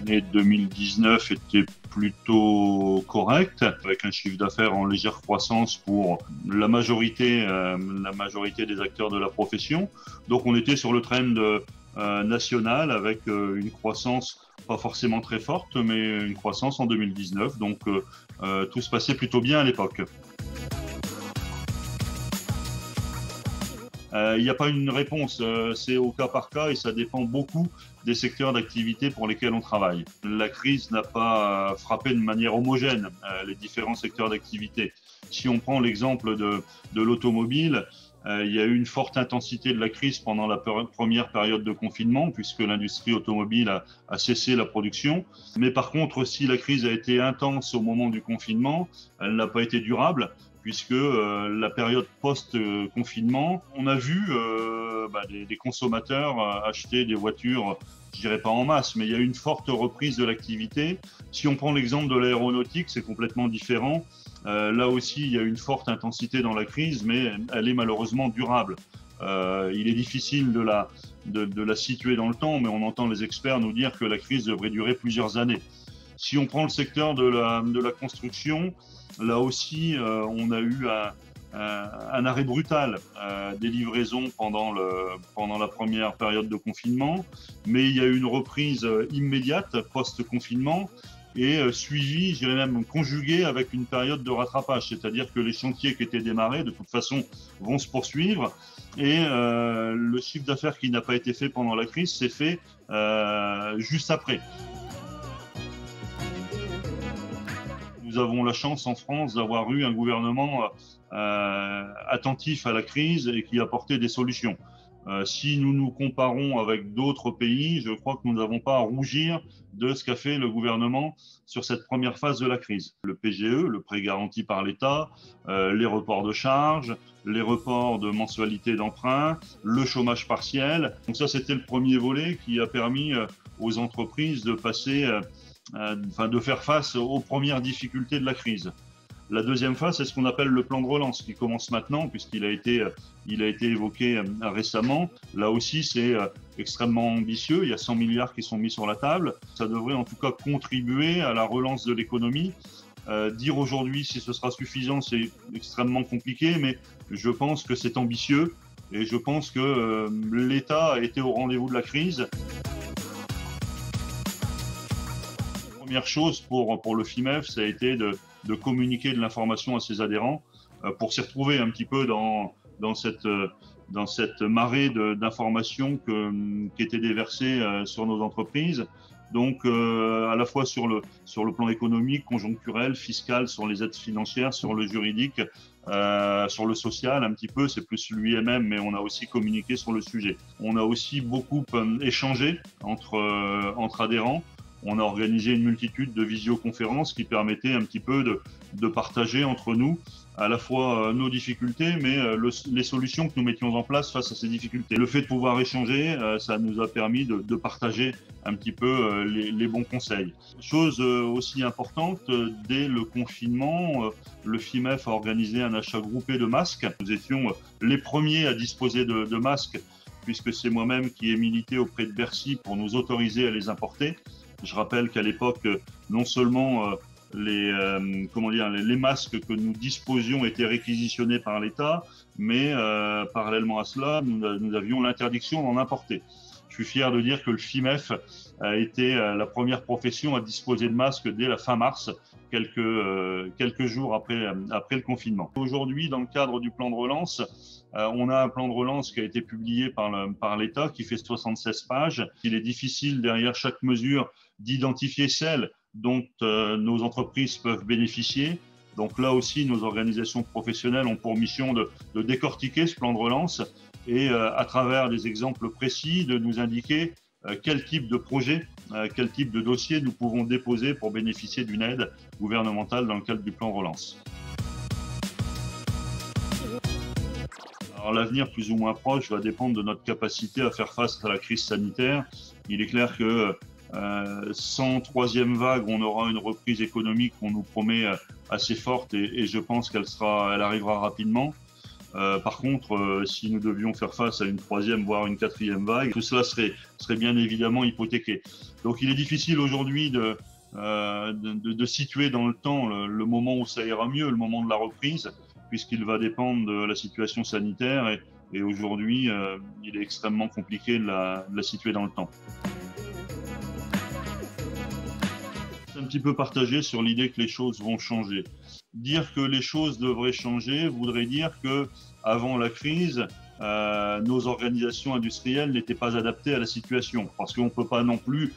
L'année 2019 était plutôt correcte, avec un chiffre d'affaires en légère croissance pour la majorité des acteurs de la profession. Donc on était sur le trend national avec une croissance pas forcément très forte, mais une croissance en 2019. Donc tout se passait plutôt bien à l'époque. Il n'y a pas une réponse, c'est au cas par cas et ça dépend beaucoup des secteurs d'activité pour lesquels on travaille. La crise n'a pas frappé de manière homogène les différents secteurs d'activité. Si on prend l'exemple de l'automobile, il y a eu une forte intensité de la crise pendant la première période de confinement, puisque l'industrie automobile a cessé la production. Mais par contre, si la crise a été intense au moment du confinement, elle n'a pas été durable, puisque la période post-confinement, on a vu des consommateurs acheter des voitures, je dirais pas en masse, mais il y a eu une forte reprise de l'activité. Si on prend l'exemple de l'aéronautique, c'est complètement différent. Là aussi, il y a eu une forte intensité dans la crise, mais elle est malheureusement durable. Il est difficile de la situer dans le temps, mais on entend les experts nous dire que la crise devrait durer plusieurs années. Si on prend le secteur de la construction, là aussi, on a eu un arrêt brutal des livraisons pendant la première période de confinement, mais il y a eu une reprise immédiate post-confinement et suivie, je dirais même conjuguée avec une période de rattrapage, c'est-à-dire que les chantiers qui étaient démarrés, de toute façon, vont se poursuivre et le chiffre d'affaires qui n'a pas été fait pendant la crise s'est fait juste après. Nous avons la chance en France d'avoir eu un gouvernement attentif à la crise et qui a apporté des solutions. Si nous nous comparons avec d'autres pays, je crois que nous n'avons pas à rougir de ce qu'a fait le gouvernement sur cette première phase de la crise. Le PGE, le prêt garanti par l'État, les reports de charges, les reports de mensualités d'emprunt, le chômage partiel. Donc ça, c'était le premier volet qui a permis aux entreprises de passer de faire face aux premières difficultés de la crise. La deuxième phase, c'est ce qu'on appelle le plan de relance qui commence maintenant puisqu'il a été évoqué récemment. Là aussi, c'est extrêmement ambitieux. Il y a 100 milliards qui sont mis sur la table. Ça devrait en tout cas contribuer à la relance de l'économie. Dire aujourd'hui si ce sera suffisant, c'est extrêmement compliqué, mais je pense que c'est ambitieux et je pense que l'État a été au rendez-vous de la crise. Première chose pour le FIMEF, ça a été de communiquer de l'information à ses adhérents pour s'y retrouver un petit peu dans cette marée d'informations qui étaient déversées sur nos entreprises. Donc, à la fois sur le plan économique, conjoncturel, fiscal, sur les aides financières, sur le juridique, sur le social, un petit peu, c'est plus l'UIMM, mais on a aussi communiqué sur le sujet. On a aussi beaucoup échangé entre adhérents. On a organisé une multitude de visioconférences qui permettaient un petit peu de partager entre nous à la fois nos difficultés, mais les solutions que nous mettions en place face à ces difficultés. Le fait de pouvoir échanger, ça nous a permis de partager un petit peu les bons conseils. Chose aussi importante, dès le confinement, le FIMEF a organisé un achat groupé de masques. Nous étions les premiers à disposer de masques, puisque c'est moi-même qui ai milité auprès de Bercy pour nous autoriser à les importer. Je rappelle qu'à l'époque, non seulement les masques que nous disposions étaient réquisitionnés par l'État, mais parallèlement à cela, nous avions l'interdiction d'en importer. Je suis fier de dire que le FIMEF a été la première profession à disposer de masques dès la fin mars, quelques jours après le confinement. Aujourd'hui, dans le cadre du plan de relance, on a un plan de relance qui a été publié par l'État qui fait 76 pages. Il est difficile derrière chaque mesure d'identifier celles dont nos entreprises peuvent bénéficier. Donc là aussi, nos organisations professionnelles ont pour mission de décortiquer ce plan de relance et à travers des exemples précis, de nous indiquer quel type de projet, quel type de dossier nous pouvons déposer pour bénéficier d'une aide gouvernementale dans le cadre du plan de relance. Alors l'avenir plus ou moins proche va dépendre de notre capacité à faire face à la crise sanitaire. Il est clair que sans troisième vague, on aura une reprise économique qu'on nous promet assez forte et je pense qu'elle arrivera rapidement. Par contre, si nous devions faire face à une troisième, voire une quatrième vague, tout cela serait bien évidemment hypothéqué. Donc il est difficile aujourd'hui de situer dans le temps le moment où ça ira mieux, le moment de la reprise, puisqu'il va dépendre de la situation sanitaire et aujourd'hui, il est extrêmement compliqué de la situer dans le temps. Un petit peu partagé sur l'idée que les choses vont changer. Dire que les choses devraient changer voudrait dire que avant la crise, nos organisations industrielles n'étaient pas adaptées à la situation, parce qu'on ne peut pas non plus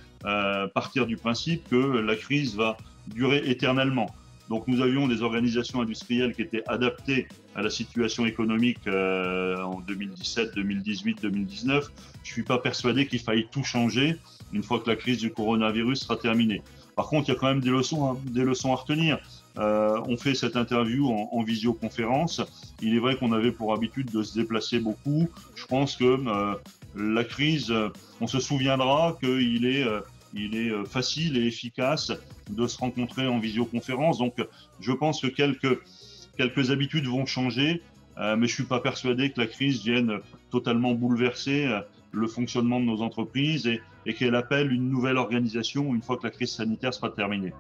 partir du principe que la crise va durer éternellement. Donc nous avions des organisations industrielles qui étaient adaptées à la situation économique en 2017, 2018, 2019. Je ne suis pas persuadé qu'il faille tout changer une fois que la crise du coronavirus sera terminée. Par contre, il y a quand même des leçons à retenir. On fait cette interview en visioconférence. Il est vrai qu'on avait pour habitude de se déplacer beaucoup. Je pense que la crise, on se souviendra qu'il est facile et efficace de se rencontrer en visioconférence. Donc, je pense que quelques habitudes vont changer, mais je ne suis pas persuadé que la crise vienne totalement bouleverser le fonctionnement de nos entreprises et qu'elle appelle une nouvelle organisation une fois que la crise sanitaire sera terminée.